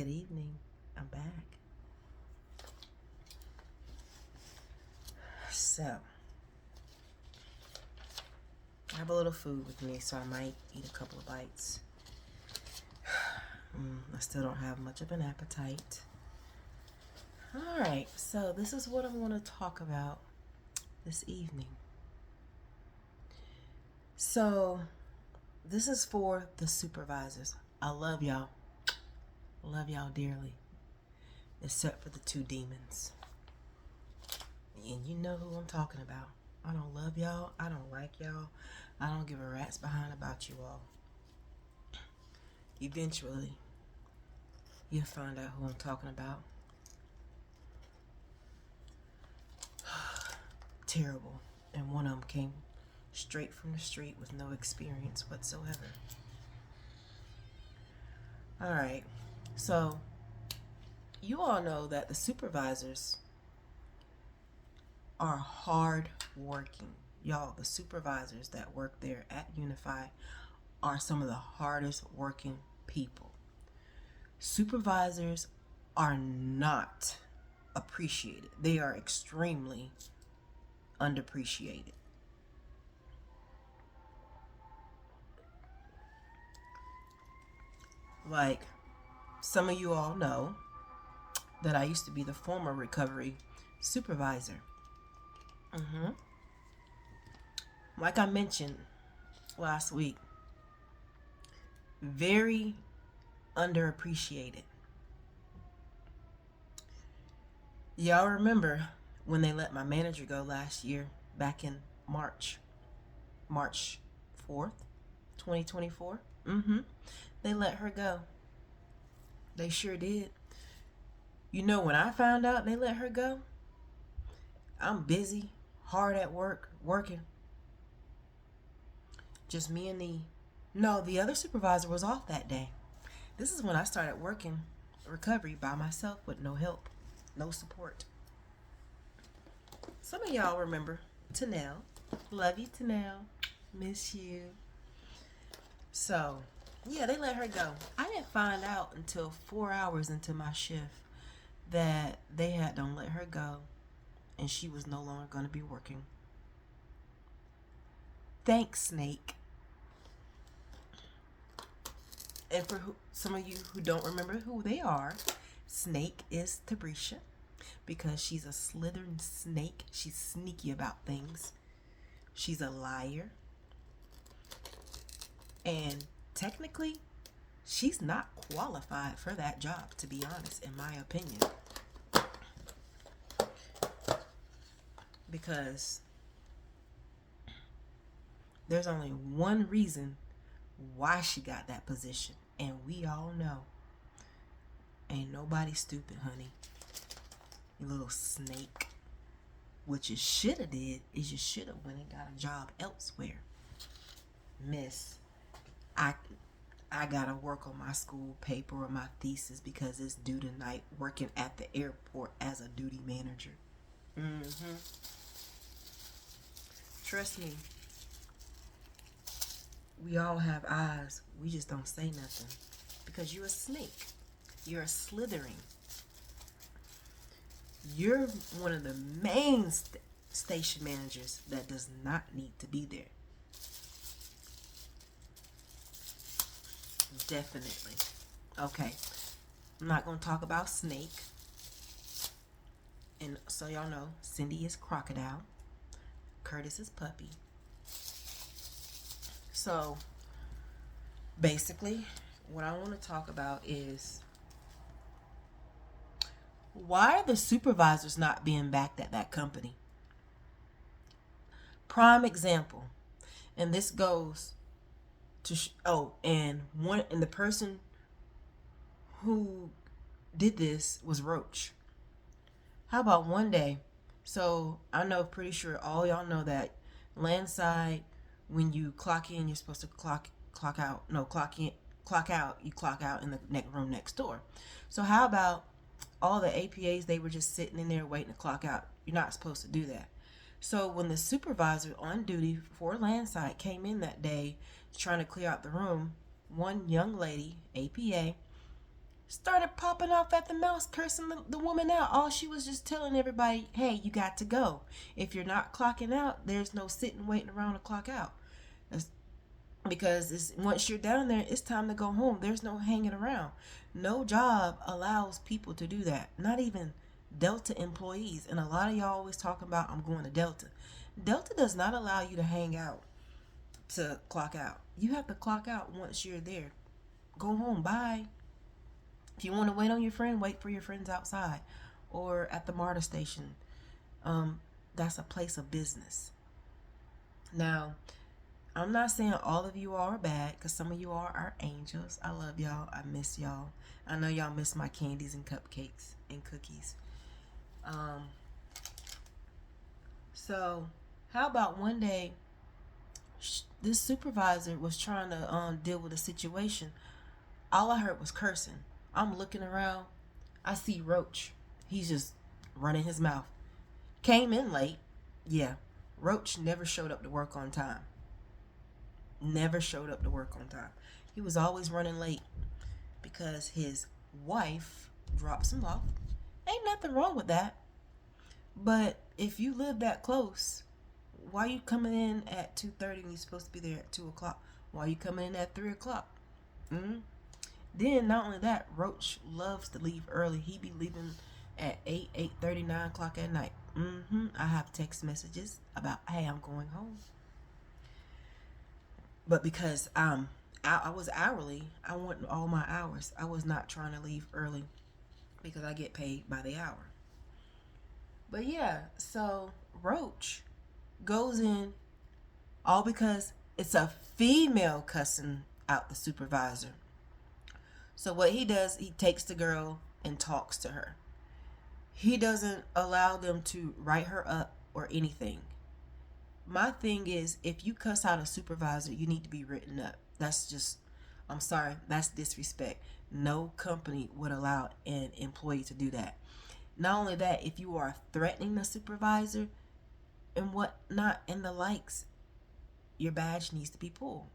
Good evening. I'm back. So, I have a little food with me, so I might eat a couple of bites. I still don't have much of an appetite. Alright, so this is what I'm going to talk about this evening. So, this is for the supervisors. I love y'all. Love y'all dearly. Except for the two demons. And you know who I'm talking about. I don't love y'all. I don't like y'all. I don't give a rat's behind about you all. Eventually, you'll find out who I'm talking about. Terrible. And one of them came straight from the street with no experience whatsoever. Alright, so you all know that the supervisors are hard working. Y'all, the supervisors that work there at Unify are some of the hardest working people. Supervisors are not appreciated. They are extremely underappreciated. Like, some of you all know that I used to be the former recovery supervisor. Like I mentioned last week, very underappreciated. Y'all remember when they let my manager go last year, back in March 4th, 2024? They let her go. They sure did. You know, when I found out they let her go, I'm busy, hard at work, working. Just me and the other supervisor was off that day. This is when I started working recovery by myself with no help, no support. Some of y'all remember Tanel. Love you, Tanel. Miss you. So, yeah, they let her go. I didn't find out until 4 hours into my shift that they had done let her go and she was no longer going to be working. Thanks, Snake. And for some of you who don't remember who they are, Snake is Tabrisha, because she's a Slytherin snake. She's sneaky about things. She's a liar. And technically, she's not qualified for that job, to be honest, in my opinion. Because there's only one reason why she got that position, and we all know. Ain't nobody stupid, honey. You little snake. What you should have did is you should have went and got a job elsewhere. Miss, I gotta work on my school paper or my thesis because it's due tonight, working at the airport as a duty manager. Trust me. We all have eyes. We just don't say nothing. Because you're a snake. You're a Slytherin. You're one of the main station managers that does not need to be there. Definitely. Okay. I'm not going to talk about Snake. And so y'all know, Cindy is Crocodile. Curtis is Puppy. So, basically, what I want to talk about is why are the supervisors not being backed at that company? Prime example, and this goes to and the person who did this was Roach. How about one day? So I know, pretty sure all y'all know that landside, when you clock in, you're supposed to clock out. No, clock in, clock out. You clock out in the room next door. So how about all the APAs? They were just sitting in there waiting to clock out. You're not supposed to do that. So when the supervisor on duty for landside came in that day trying to clear out the room, one young lady, APA, started popping off at the mouth, cursing the woman out. All she was just telling everybody, hey, you got to go. If you're not clocking out, there's no sitting waiting around to clock out. That's because once you're down there, it's time to go home. There's no hanging around. No job allows people to do that. Not even Delta employees. And a lot of y'all always talking about, I'm going to Delta. Delta does not allow you to hang out to clock out. You have to clock out once you're there. Go home. Bye. If you want to wait on your friend, wait for your friends outside or at the MARTA station. That's a place of business. Now, I'm not saying all of you are bad, because some of you are angels. I love y'all. I miss y'all. I know y'all miss my candies and cupcakes and cookies. So, how about one day, this supervisor was trying to deal with a situation. All I heard was cursing. I'm looking around. I see Roach. He's just running his mouth. Came in late. Yeah. Roach never showed up to work on time. Never showed up to work on time. He was always running late because his wife drops him off. Ain't nothing wrong with that. But if you live that close, why you coming in at 2:30 when you're supposed to be there at 2 o'clock? Why you coming in at 3 o'clock? Then not only that, Roach loves to leave early. He be leaving at 8:30, 9 o'clock at night. I have text messages about, hey, I'm going home. But because I was hourly, I want all my hours. I was not trying to leave early because I get paid by the hour. But yeah, so Roach goes in all because it's a female cussing out the supervisor. So what he does, he takes the girl and talks to her. He doesn't allow them to write her up or anything. My thing is, if you cuss out a supervisor, you need to be written up. That's just, I'm sorry, that's disrespect. No company would allow an employee to do that. Not only that, if you are threatening the supervisor and whatnot and the likes, your badge needs to be pulled.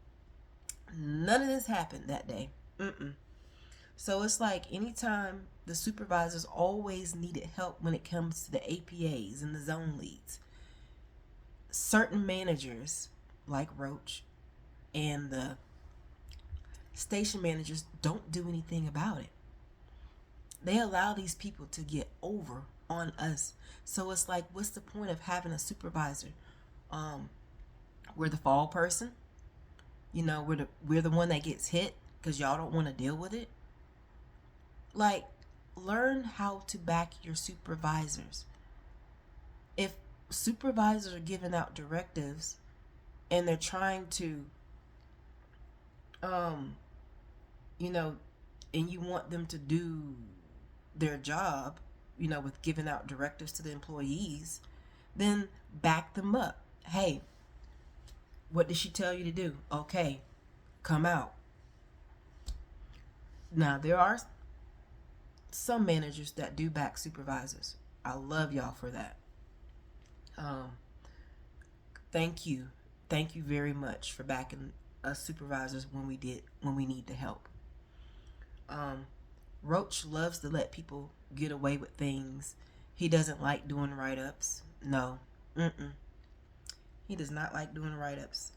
None of this happened that day. So it's like anytime the supervisors always needed help when it comes to the APAs and the zone leads. Certain managers like Roach and the station managers don't do anything about it. They allow these people to get over on us. So it's like, what's the point of having a supervisor? We're the fall person. We're the one that gets hit because y'all don't want to deal with it. Like, learn how to back your supervisors. If supervisors are giving out directives and they're trying to and you want them to do their job, with giving out directives to the employees, then back them up. Hey, what did she tell you to do? Okay, come out. Now, there are some managers that do back supervisors. I love y'all for that. Thank you very much for backing us supervisors when we need the help. Roach loves to let people get away with things. He doesn't like doing write-ups. No. He does not like doing write-ups.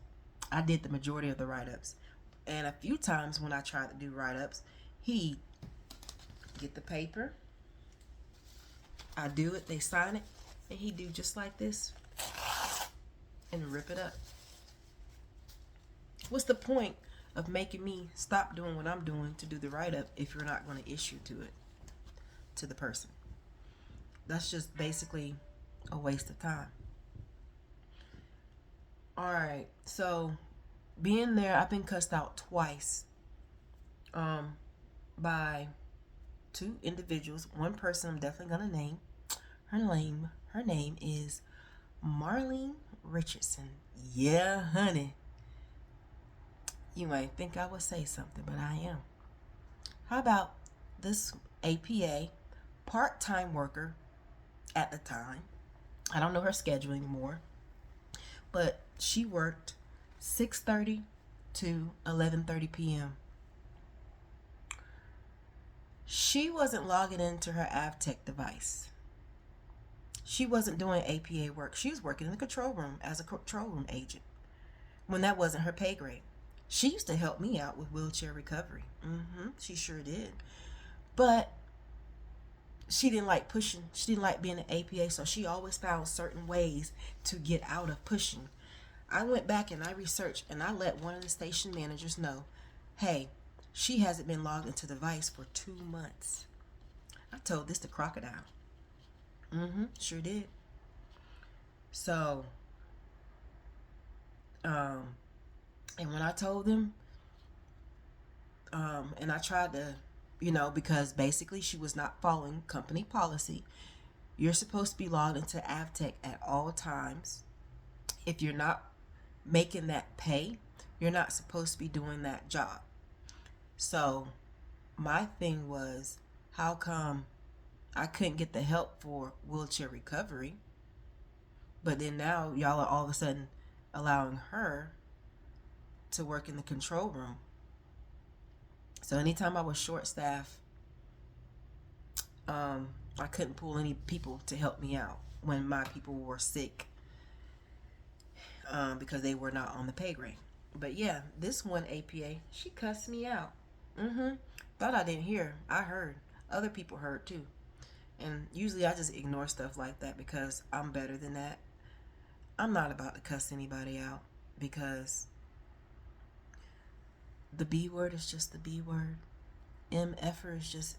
I did the majority of the write-ups. And a few times when I tried to do write-ups, he get the paper, I do it, they sign it, and he do just like this and rip it up. What's the point of making me stop doing what I'm doing to do the write-up if you're not going to issue to the person? That's just basically a waste of time. Alright, so being there, I've been cussed out twice by two individuals. One person I'm definitely gonna name. Her name is Marlene Richardson. Yeah, honey. You might think I would say something, but I am. How about this APA part-time worker at the time? I don't know her schedule anymore, but she worked 6:30 to 11:30 p.m. She wasn't logging into her AvTech device. She wasn't doing APA work. She was working in the control room as a control room agent when that wasn't her pay grade. She used to help me out with wheelchair recovery. She sure did. But she didn't like pushing. She didn't like being an APA, so she always found certain ways to get out of pushing. I went back and I researched and I let one of the station managers know, hey, she hasn't been logged into the device for 2 months. I told this to Crocodile. Sure did. So, um, and when I told them, and I tried to, because basically she was not following company policy. You're supposed to be logged into AvTech at all times. If you're not making that pay, you're not supposed to be doing that job. So my thing was, how come I couldn't get the help for wheelchair recovery, but then now y'all are all of a sudden allowing her to work in the control room? So anytime I was short staffed, I couldn't pull any people to help me out when my people were sick, because they were not on the pay grade. But yeah, this one APA, she cussed me out. Thought I didn't hear. I heard. Other people heard too. And usually I just ignore stuff like that because I'm better than that. I'm not about to cuss anybody out because the B word is just the B word. MFer is just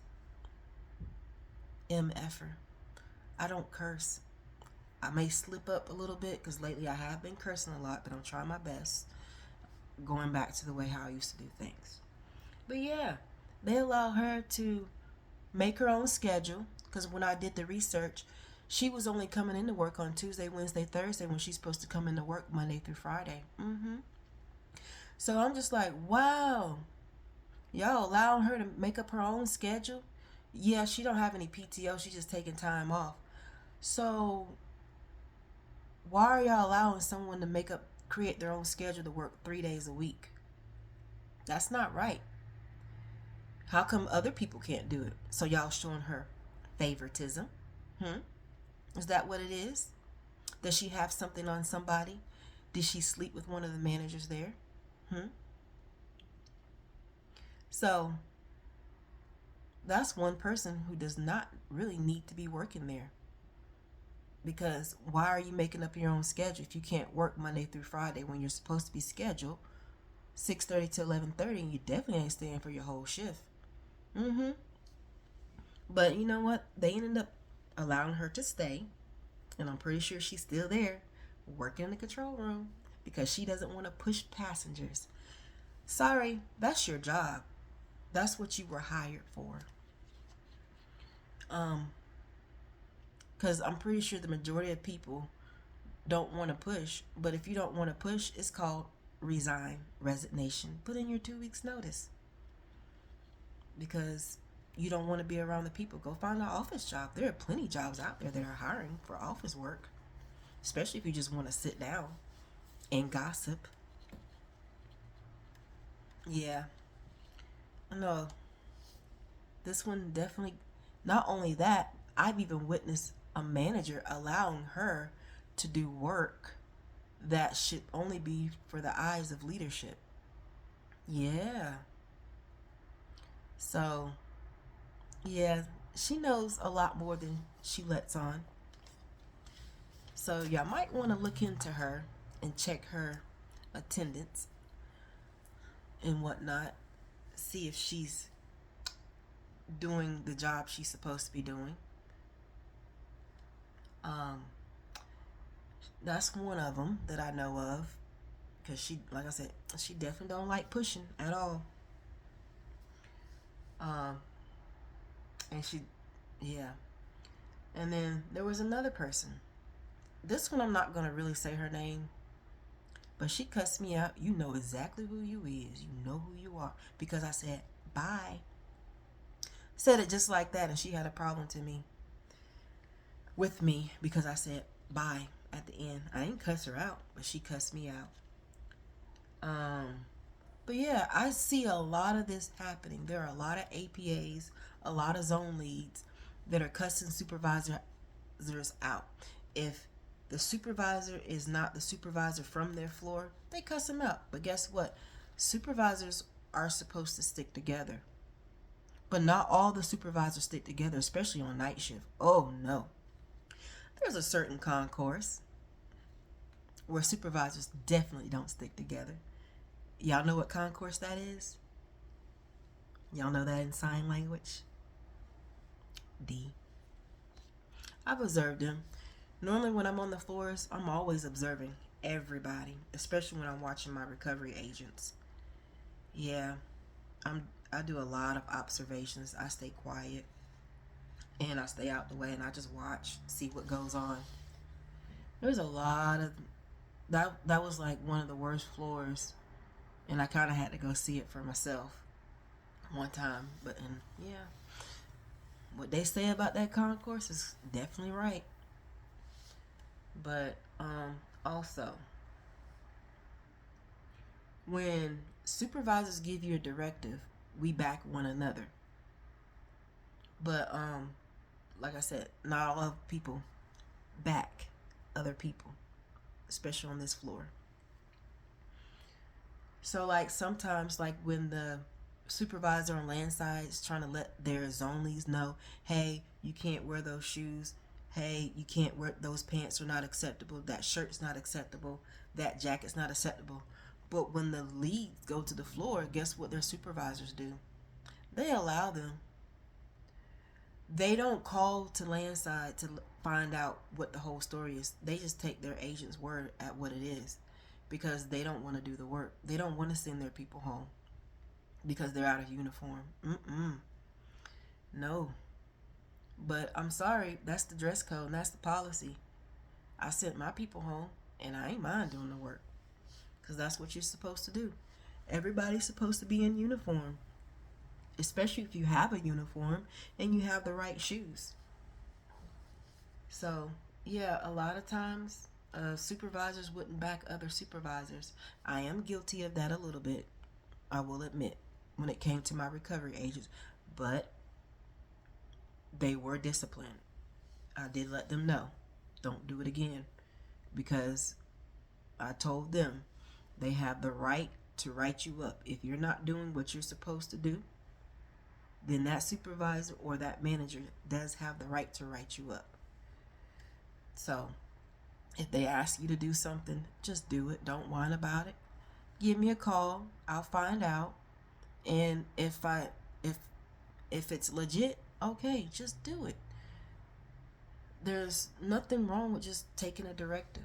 MFer. I don't curse. I may slip up a little bit because lately I have been cursing a lot, but I'm trying my best going back to the way how I used to do things. But yeah, they allow her to make her own schedule because when I did the research, she was only coming into work on Tuesday, Wednesday, Thursday when she's supposed to come into work Monday through Friday. So I'm just like, wow, y'all allowing her to make up her own schedule? Yeah, she don't have any PTO. She's just taking time off. So why are y'all allowing someone to create their own schedule to work 3 days a week? That's not right. How come other people can't do it? So y'all showing her favoritism? Is that what it is? Does she have something on somebody? Did she sleep with one of the managers there? So that's one person who does not really need to be working there. Because why are you making up your own schedule if you can't work Monday through Friday when you're supposed to be scheduled 6:30 to 11:30 and you definitely ain't staying for your whole shift? But you know what? They ended up allowing her to stay, and I'm pretty sure she's still there working in the control room because she doesn't want to push passengers. Sorry, that's your job. That's what you were hired for. Because I'm pretty sure the majority of people don't want to push. But if you don't want to push, it's called resignation. Put in your 2 weeks notice. Because you don't want to be around the people. Go find an office job. There are plenty of jobs out there that are hiring for office work. Especially if you just want to sit down and gossip. Yeah. No. This one definitely, not only that, I've even witnessed a manager allowing her to do work that should only be for the eyes of leadership. Yeah. So, yeah, she knows a lot more than she lets on. So, y'all might want to look into her and check her attendance and whatnot. See if she's doing the job she's supposed to be doing. That's one of them that I know of, because she, like I said, she definitely don't like pushing at all. And she, yeah. And then there was another person. This one I'm not gonna really say her name, but she cussed me out. You know exactly who you is. You know who you are, because I said bye. Said it just like that, and she had a problem with me because I said bye at the end. I didn't cuss her out, but she cussed me out. But yeah, I see a lot of this happening. There are a lot of APAs a lot of zone leads that are cussing supervisors out. If the supervisor is not the supervisor from their floor, they cuss them out. But guess what? Supervisors are supposed to stick together. But not all the supervisors stick together, especially on night shift. Oh no. There's a certain concourse where supervisors definitely don't stick together. Y'all know what concourse that is? Y'all know that in sign language? D. I've observed them. Normally when I'm on the floors, I'm always observing everybody, especially when I'm watching my recovery agents. Yeah, I do a lot of observations. I stay quiet and I stay out the way and I just watch, see what goes on. There's a lot of that was like one of the worst floors, and I kind of had to go see it for myself one time. But and yeah, what they say about that concourse is definitely right. But also, when supervisors give you a directive, we back one another. But like I said, not all of people back other people, especially on this floor. So like sometimes like when the supervisor on landside is trying to let their zonelies know, hey, you can't wear those shoes. Hey, you can't wear those pants are not acceptable. That shirt's not acceptable. That jacket's not acceptable. But when the leads go to the floor, guess what their supervisors do? They allow them. They don't call to landside to find out what the whole story is. They just take their agent's word at what it is because they don't want to do the work. They don't want to send their people home because they're out of uniform. No. But I'm sorry, that's the dress code and that's the policy. I sent my people home and I ain't mind doing the work because that's what you're supposed to do. Everybody's supposed to be in uniform, especially if you have a uniform and you have the right shoes. So, yeah, a lot of times supervisors wouldn't back other supervisors. I am guilty of that a little bit, I will admit, when it came to my recovery agents. But they were disciplined. I did let them know, don't do it again, because I told them they have the right to write you up. If you're not doing what you're supposed to do, then that supervisor or that manager does have the right to write you up. So if they ask you to do something, just do it. Don't whine about it. Give me a call. I'll find out. And if it's legit, okay, just do it. There's nothing wrong with just taking a directive.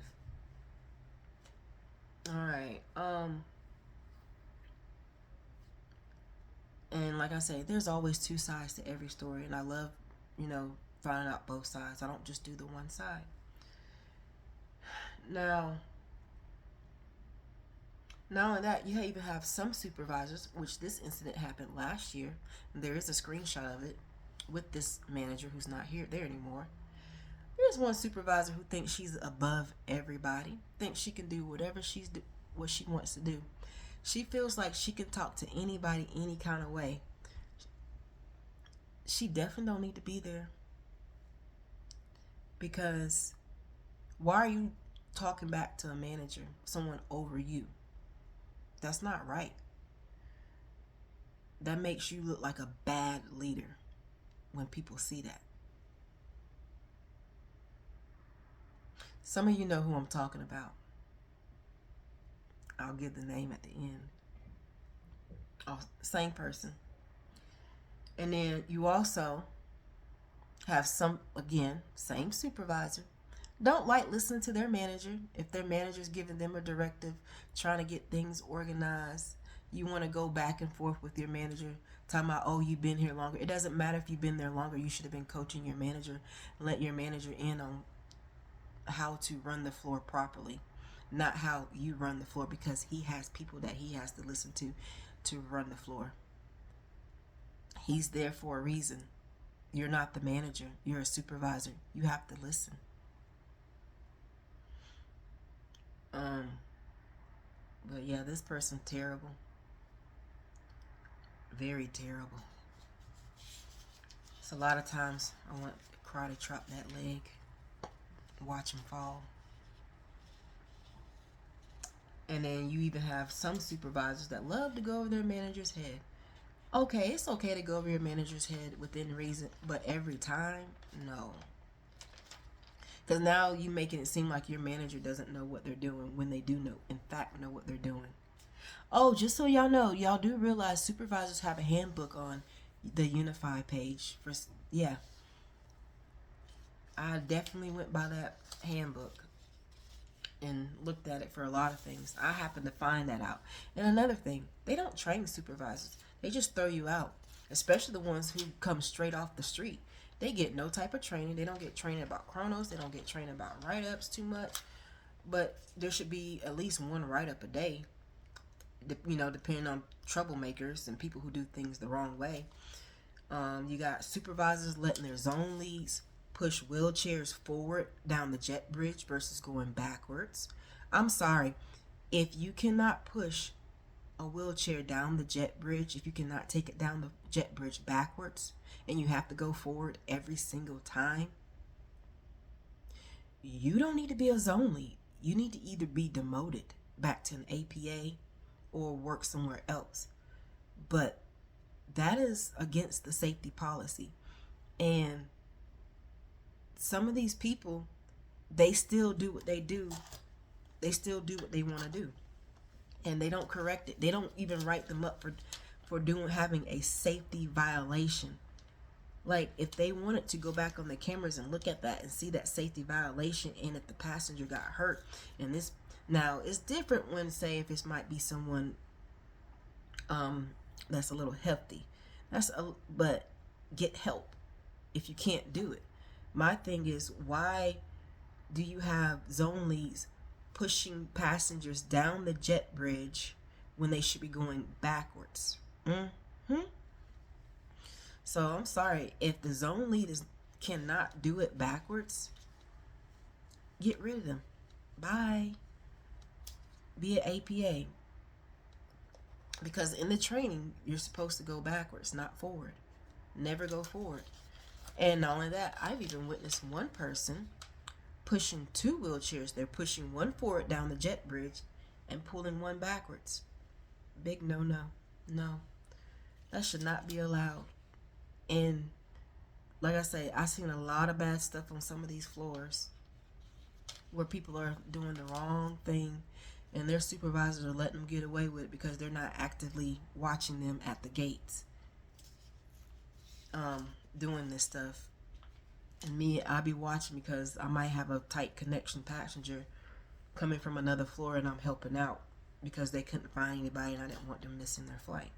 All right. And like I say, there's always two sides to every story, and I love, finding out both sides. I don't just do the one side. Now, not only that, you even have some supervisors, which this incident happened last year. There is a screenshot of it with this manager who's not there anymore. There's one supervisor who thinks she's above everybody, thinks she can do whatever what she wants to do. She feels like she can talk to anybody any kind of way. She definitely don't need to be there, because why are you talking back to a manager, someone over you? That's not right. That makes you look like a bad leader when people see that. Some of you know who I'm talking about. I'll give the name at the end. Oh, same person. And then you also have same supervisor. Don't like listening to their manager. If their manager's giving them a directive, trying to get things organized, you want to go back and forth with your manager, talking about, oh, you've been here longer. It doesn't matter if you've been there longer. You should have been coaching your manager, let your manager in on how to run the floor properly, not how you run the floor, because he has people that he has to listen to run the floor. He's there for a reason. You're not the manager. You're a supervisor. You have to listen. But yeah, this person terrible. Very terrible. So a lot of times I want to karate chop that leg, watch him fall. And then you even have some supervisors that love to go over their manager's head. Okay, it's okay to go over your manager's head within reason, but every time, no. Because now you making it seem like your manager doesn't know what they're doing when they do know, in fact, know what they're doing. Oh, just so y'all know, y'all do realize supervisors have a handbook on the Unify page. Yeah, I definitely went by that handbook and looked at it for a lot of things. I happened to find that out. And another thing, they don't train supervisors. They just throw you out, especially the ones who come straight off the street. They get no type of training. They don't get training about chronos. They don't get training about write-ups too much. But there should be at least one write-up a day, depending on troublemakers and people who do things the wrong way. You got supervisors letting their zone leads push wheelchairs forward down the jet bridge versus going backwards. I'm sorry, if you cannot push a wheelchair down the jet bridge, if you cannot take it down the jet bridge backwards, and you have to go forward every single time, you don't need to be a zone lead. You need to either be demoted back to an APA or work somewhere else. But that is against the safety policy. And some of these people, they still do what they do. They still do what they want to do. And they don't correct it. They don't even write them up for having a safety violation. Like, if they wanted to go back on the cameras and look at that and see that safety violation, and if the passenger got hurt, and this, now it's different when, say, if it might be someone that's a little hefty, but get help if you can't do it. My thing is, why do you have zone leads pushing passengers down the jet bridge when they should be going backwards? So I'm sorry, if the zone leaders cannot do it backwards, get rid of them. Bye. Be an APA. Because in the training, you're supposed to go backwards, not forward. Never go forward. And not only that, I've even witnessed one person pushing two wheelchairs. They're pushing one forward down the jet bridge and pulling one backwards. Big no. No. That should not be allowed. And like I say, I've seen a lot of bad stuff on some of these floors where people are doing the wrong thing and their supervisors are letting them get away with it because they're not actively watching them at the gates doing this stuff. And me, I'll be watching because I might have a tight connection passenger coming from another floor and I'm helping out because they couldn't find anybody and I didn't want them missing their flight.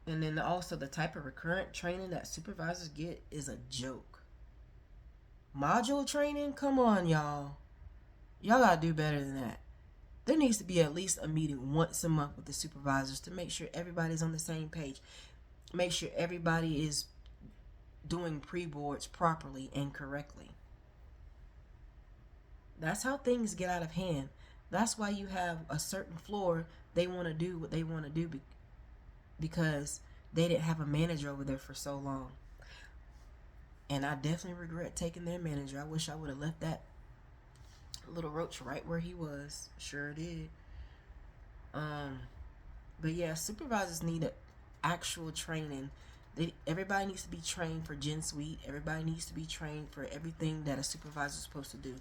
And then also the type of recurrent training that supervisors get is a joke. Module training? Come on, y'all. Y'all gotta do better than that. There needs to be at least a meeting once a month with the supervisors to make sure everybody's on the same page. Make sure everybody is doing pre-boards properly and correctly. That's how things get out of hand. That's why you have a certain floor, they want to do what they want to do because they didn't have a manager over there for so long. And I definitely regret taking their manager. I wish I would have left that little roach right where he was. Sure did. But yeah, supervisors need actual training. Everybody needs to be trained for Gen Suite. Everybody needs to be trained for everything that a supervisor is supposed to do.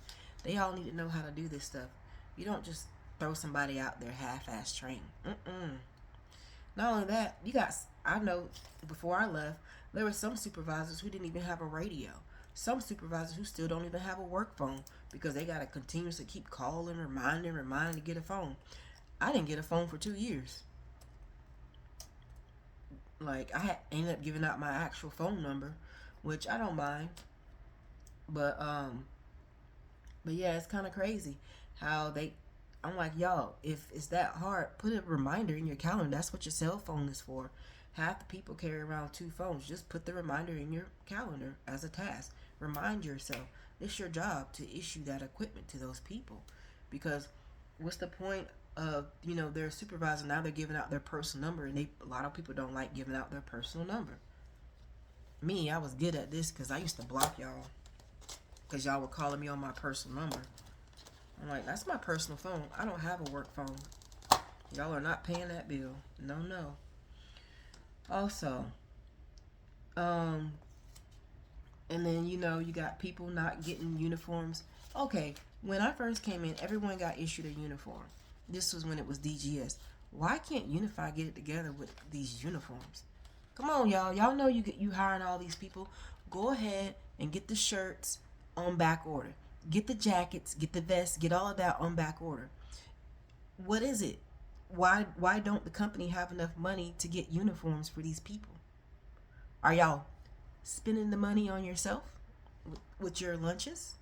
They all need to know how to do this stuff. You don't just throw somebody out there half-ass trained. Not only that, I know before I left, there were some supervisors who didn't even have a radio. Some supervisors who still don't even have a work phone because they got to continuously keep calling, reminding to get a phone. I didn't get a phone for 2 years. Like, I ended up giving out my actual phone number, which I don't mind. But yeah, it's kind of crazy how I'm like, y'all, if it's that hard, put a reminder in your calendar. That's what your cell phone is for. Half the people carry around 2 phones. Just put the reminder in your calendar as a task. Remind yourself. It's your job to issue that equipment to those people. Because what's the point their supervisor. Now they're giving out their personal number, and a lot of people don't like giving out their personal number. Me, I was good at this because I used to block y'all because y'all were calling me on my personal number. I'm like, that's my personal phone. I don't have a work phone. Y'all are not paying that bill. No, no. Also, and then you got people not getting uniforms. Okay, when I first came in, everyone got issued a uniform. This was when it was DGS. Why can't Unify get it together with these uniforms? Come on, y'all. Y'all know you hiring all these people. Go ahead and get the shirts on back order. Get the jackets, get the vests, get all of that on back order. What is it? Why don't the company have enough money to get uniforms for these people? Are y'all spending the money on yourself with your lunches?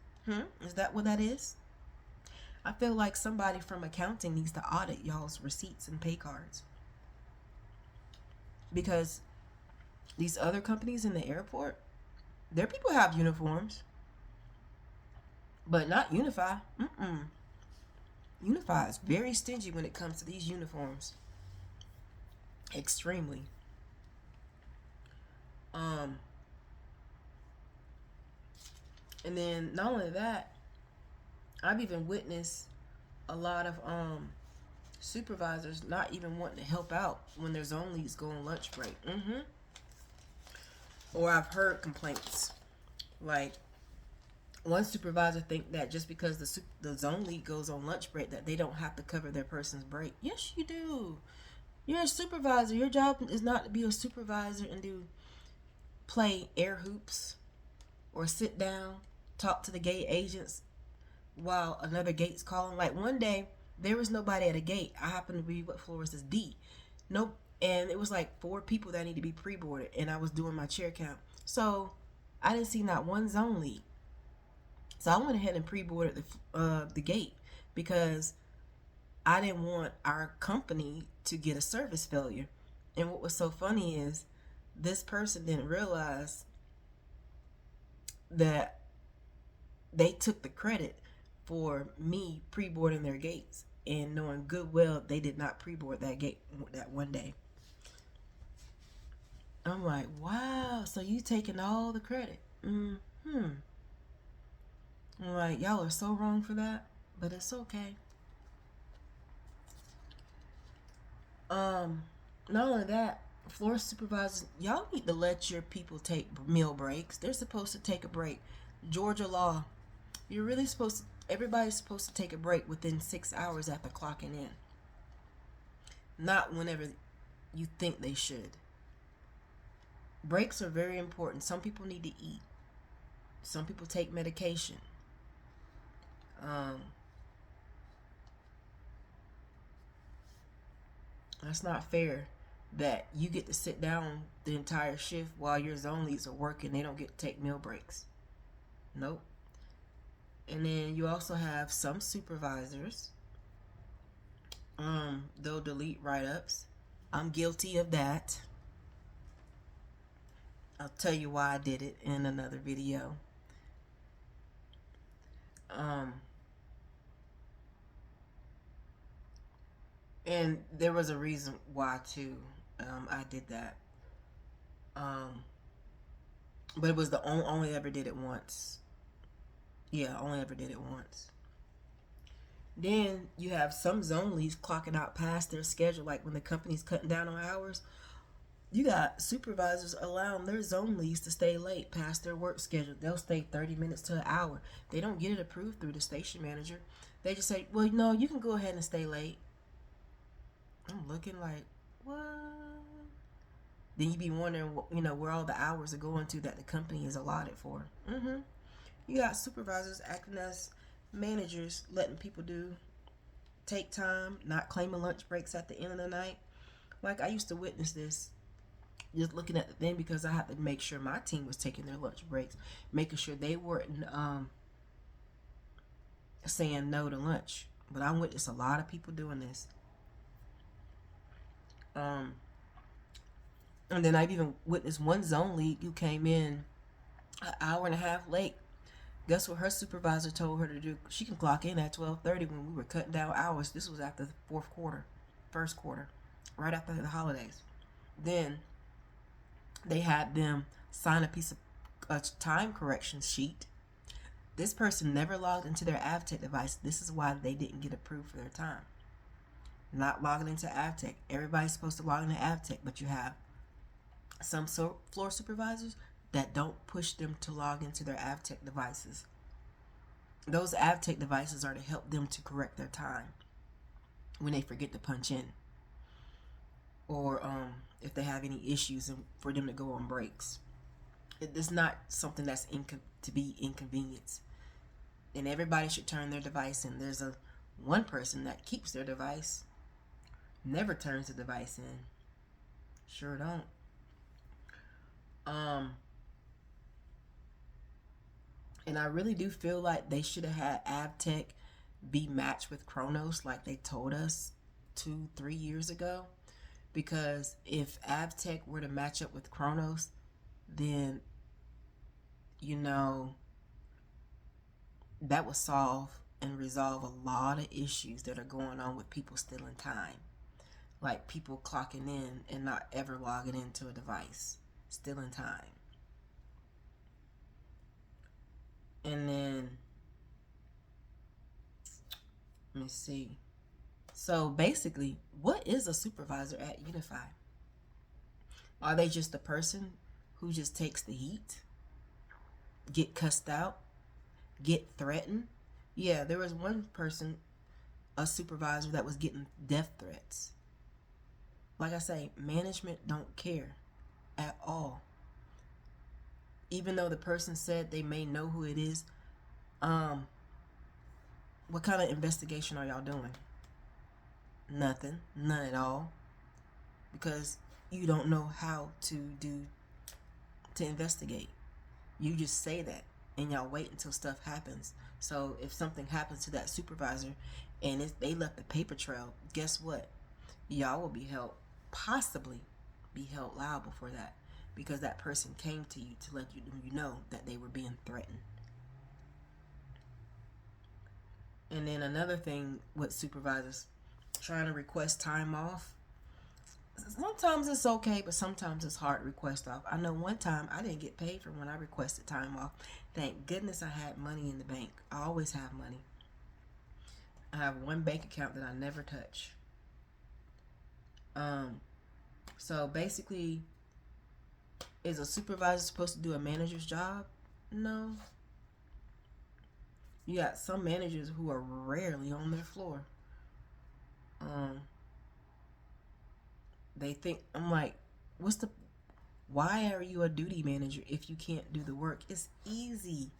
Is that what that is? I feel like somebody from accounting needs to audit y'all's receipts and pay cards. Because these other companies in the airport, their people have uniforms. But not Unify. Unify is very stingy when it comes to these uniforms. Extremely. And then not only that, I've even witnessed a lot of supervisors not even wanting to help out when their zone leads go on lunch break. Or I've heard complaints like one supervisor think that just because the zone lead goes on lunch break that they don't have to cover their person's break. Yes, you do. You're a supervisor. Your job is not to be a supervisor and play air hoops or sit down, talk to the gate agents while another gate's calling. Like one day, there was nobody at a gate. I happened to be, what floor is this? D. Nope. And it was like 4 people that need to be pre-boarded, and I was doing my chair count. So I didn't see not one zone lead. So I went ahead and pre-boarded the gate because I didn't want our company to get a service failure. And what was so funny is this person didn't realize that they took the credit for me pre-boarding their gates and knowing good well they did not pre-board that gate that one day. I'm like, wow, so you taking all the credit. I'm like, y'all are so wrong for that, but it's okay. Not only that, floor supervisors, y'all need to let your people take meal breaks. They're supposed to take a break. Georgia law, you're really supposed to, everybody's supposed to take a break within 6 hours after clocking in. Not whenever you think they should. Breaks are very important. Some people need to eat. Some people take medication. That's not fair that you get to sit down the entire shift while your zone leads are working. They don't get to take meal breaks. Nope. And then you also have some supervisors. They'll delete write-ups. I'm guilty of that. I'll tell you why I did it in another video. And there was a reason why too. I did that. But it was the only ever did it once. Yeah, only ever did it once. Then you have some zone leads clocking out past their schedule, like when the company's cutting down on hours. You got supervisors allowing their zone leads to stay late past their work schedule. They'll stay 30 minutes to an hour. They don't get it approved through the station manager. They just say, well, no, you can go ahead and stay late. I'm looking like, what? Then you be wondering, where all the hours are going to that the company is allotted for. You got supervisors acting as managers, letting people take time, not claiming lunch breaks at the end of the night. Like, I used to witness this, just looking at the thing, because I had to make sure my team was taking their lunch breaks, making sure they weren't saying no to lunch. But I witnessed a lot of people doing this. And then I've even witnessed one zone lead who came in an hour and a half late Guess what her supervisor told her to do? She can clock in at 12:30 when we were cutting down hours. This was after the fourth quarter, first quarter, right after the holidays. Then they had them sign a piece of a time correction sheet. This person never logged into their AvTech device. This is why they didn't get approved for their time. Not logging into AvTech. Everybody's supposed to log into AvTech, but you have some floor supervisors that don't push them to log into their AvTech devices. Those AvTech devices are to help them to correct their time when they forget to punch in, or if they have any issues, and for them to go on breaks. It's not something that's to be inconvenienced. And everybody should turn their device in. There's a one person that keeps their device, never turns the device in. Sure don't. And I really do feel like they should have had AvTech be matched with Kronos like they told us 2-3 years ago. Because if AvTech were to match up with Kronos, then, you know, that would solve and resolve a lot of issues that are going on with people stealing time. Like people clocking in and not ever logging into a device, stealing time. And then, let me see. So basically, what is a supervisor at Unify? Are they just a person who just takes the heat? Get cussed out? Get threatened? Yeah, there was one person, a supervisor, that was getting death threats. Like I say, management don't care at all. Even though the person said they may know who it is, what kind of investigation are y'all doing? Nothing. None at all. Because you don't know how to investigate. You just say that and y'all wait until stuff happens. So if something happens to that supervisor and they left a paper trail, guess what? Y'all will possibly be held liable for that, because that person came to you to let you know that they were being threatened. And then another thing with supervisors, trying to request time off. Sometimes it's okay, but sometimes it's hard to request off. I know one time I didn't get paid for when I requested time off. Thank goodness I had money in the bank. I always have money. I have one bank account that I never touch. So basically, is a supervisor supposed to do a manager's job? No. You got some managers who are rarely on their floor. They think, I'm like, why are you a duty manager if you can't do the work? It's easy.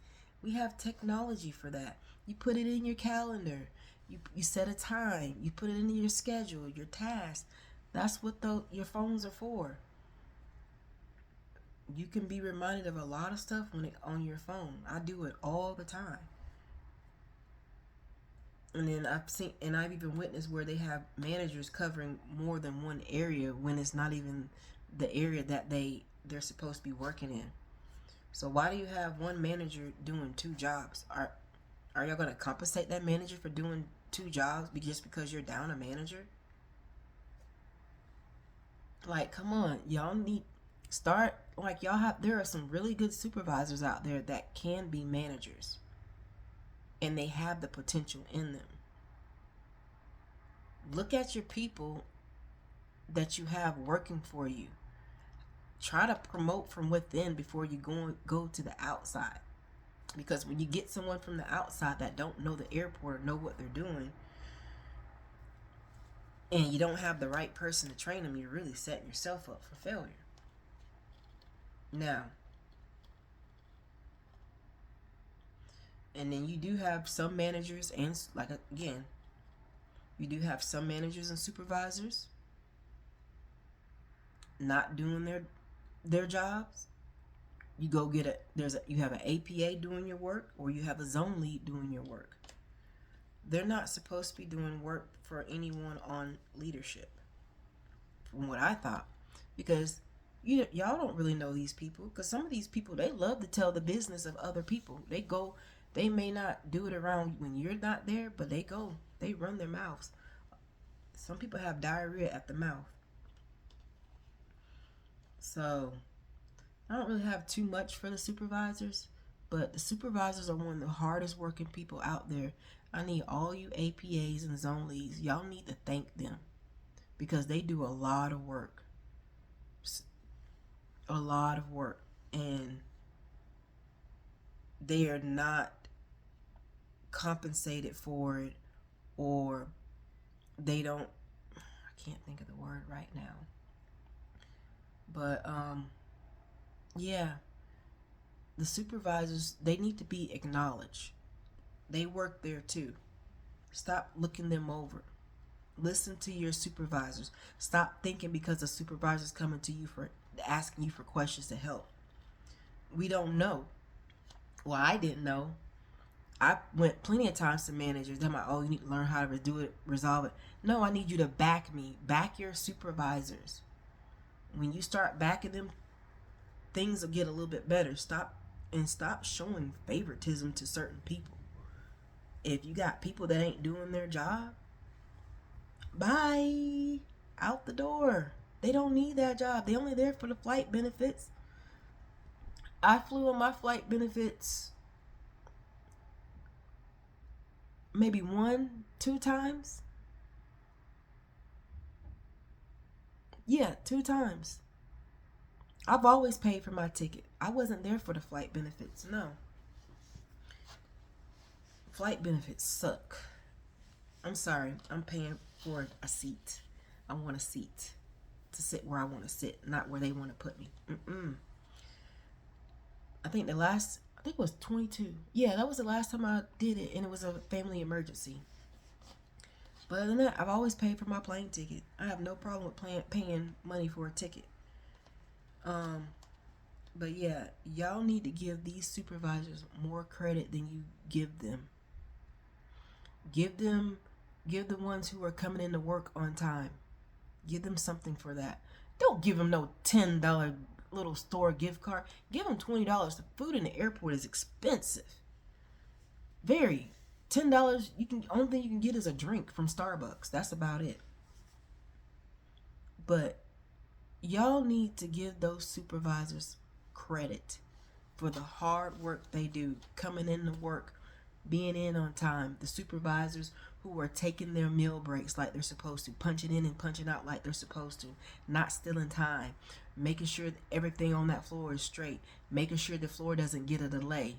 We have technology for that. You put it in your calendar. You set a time. You put it in your schedule, your tasks. That's what your phones are for. You can be reminded of a lot of stuff on your phone. I do it all the time. And then I've even witnessed where they have managers covering more than one area when it's not even the area that they're supposed to be working in. So why do you have one manager doing two jobs? Are y'all gonna compensate that manager for doing two jobs just because you're down a manager? Like, come on, y'all need start like y'all have. There are some really good supervisors out there that can be managers, and they have the potential in them. Look at your people that you have working for you. Try to promote from within before you go to the outside. Because when you get someone from the outside that don't know the airport or know what they're doing, and you don't have the right person to train them, you're really setting yourself up for failure. Now, and then you do have some managers, and like again, you do have some managers and supervisors not doing their jobs. You go get you have an APA doing your work, or you have a zone lead doing your work. They're not supposed to be doing work for anyone on leadership, from what I thought, because y'all don't really know these people. Because some of these people, they love to tell the business of other people. They go They may not do it around when you're not there, but they run their mouths. Some people have diarrhea at the mouth. So I don't really have too much for the supervisors, but the supervisors are one of the hardest working people out there. I need all you APAs and zone leads. Y'all need to thank them because they do a lot of work. A lot of work. And they are not compensated for it, or they don't, I can't think of the word right now. But yeah, the supervisors, they need to be acknowledged. They work there too. Stop looking them over. Listen to your supervisors. Stop thinking because the supervisor's coming to you for asking you for questions to help. We don't know. Well, I didn't know. I went plenty of times to managers. They're like, oh, you need to learn how to do it, resolve it. No, I need you to back me. Back your supervisors. When you start backing them, things will get a little bit better. Stop showing favoritism to certain people. If you got people that ain't doing their job, bye. Out the door. They don't need that job. They only there for the flight benefits. I flew on my flight benefits maybe 1-2 times. Yeah, 2 times. I've always paid for my ticket. I wasn't there for the flight benefits. No. Flight benefits suck. I'm sorry. I'm paying for a seat. I want a seat to sit where I want to sit, not where they want to put me. I think it was 22. Yeah, that was the last time I did it, and it was a family emergency. But other than that, I've always paid for my plane ticket. I have no problem with paying money for a ticket. But yeah, y'all need to give these supervisors more credit than you give them. Give the ones who are coming into work on time. Give them something for that. Don't give them no $10 little store gift card. Give them $20. The food in the airport is expensive. Very. $10, only thing you can get is a drink from Starbucks. That's about it. But y'all need to give those supervisors credit for the hard work they do, coming into work, being in on time. The supervisors who are taking their meal breaks like they're supposed to, punching in and punching out like they're supposed to, not stealing time, making sure that everything on that floor is straight, making sure the floor doesn't get a delay,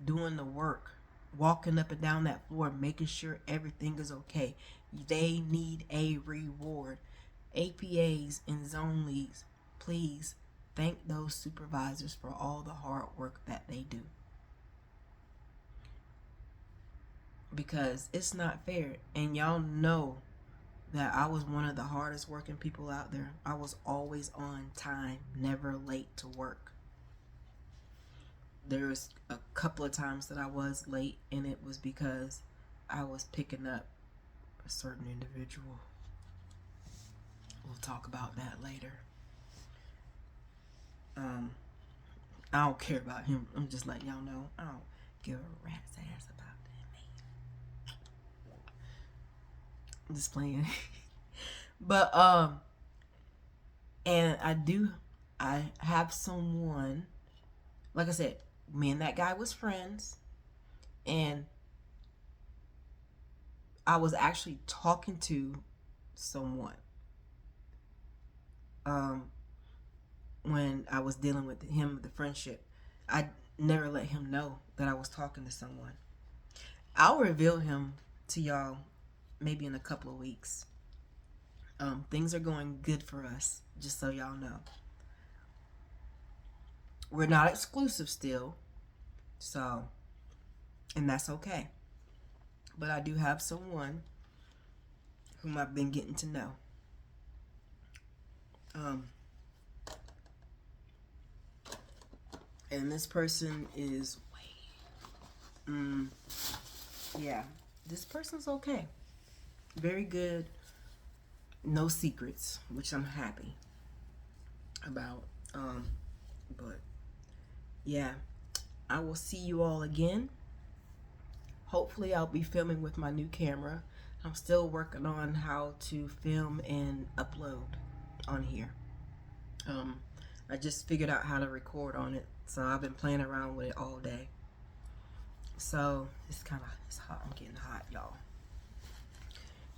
doing the work, walking up and down that floor, making sure everything is okay. They need a reward. APAs and zone leads, please thank those supervisors for all the hard work that they do. Because it's not fair. And y'all know that I was one of the hardest working people out there. I was always on time, never late to work. There was a couple of times that I was late, and it was because I was picking up a certain individual. We'll talk about that later. I don't care about him. I'm just letting y'all know. I don't give a rat's ass about that man. I'm just playing. But and I have someone, like I said, me and that guy was friends, and I was actually talking to someone when I was dealing with him, the friendship. I never let him know that I was talking to someone. I'll reveal him to y'all maybe in a couple of weeks. Things are going good for us, just so y'all know. We're not exclusive still, so, and that's okay. But I do have someone whom I've been getting to know. And this person is yeah, this person's okay. Very good. No secrets, which I'm happy about. But yeah, I will see you all again Hopefully I'll be filming with my new camera. I'm still working on how to film and upload on here. I just figured out how to record on it, so I've been playing around with it all day. So it's hot. I'm getting hot, y'all.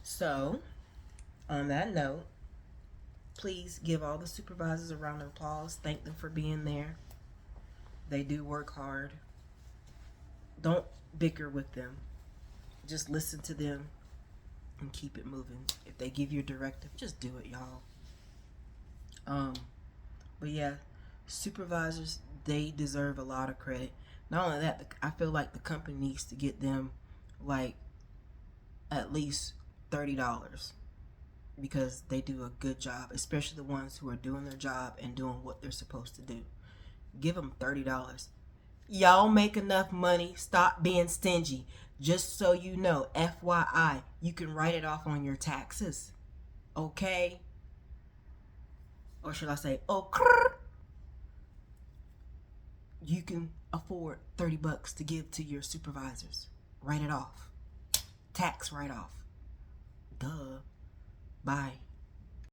So on that note, please give all the supervisors a round of applause. Thank them for being there. They do work hard. Don't bicker with them. Just listen to them and keep it moving. If they give you a directive, just do it, y'all. But yeah, supervisors, they deserve a lot of credit. Not only that, I feel like the company needs to get them like at least $30 because they do a good job, especially the ones who are doing their job and doing what they're supposed to do. Give them $30. Y'all make enough money. Stop being stingy. Just so you know, FYI, you can write it off on your taxes. Okay? Or should I say, you can afford $30 to give to your supervisors. Write it off. Tax write off. Duh. Bye.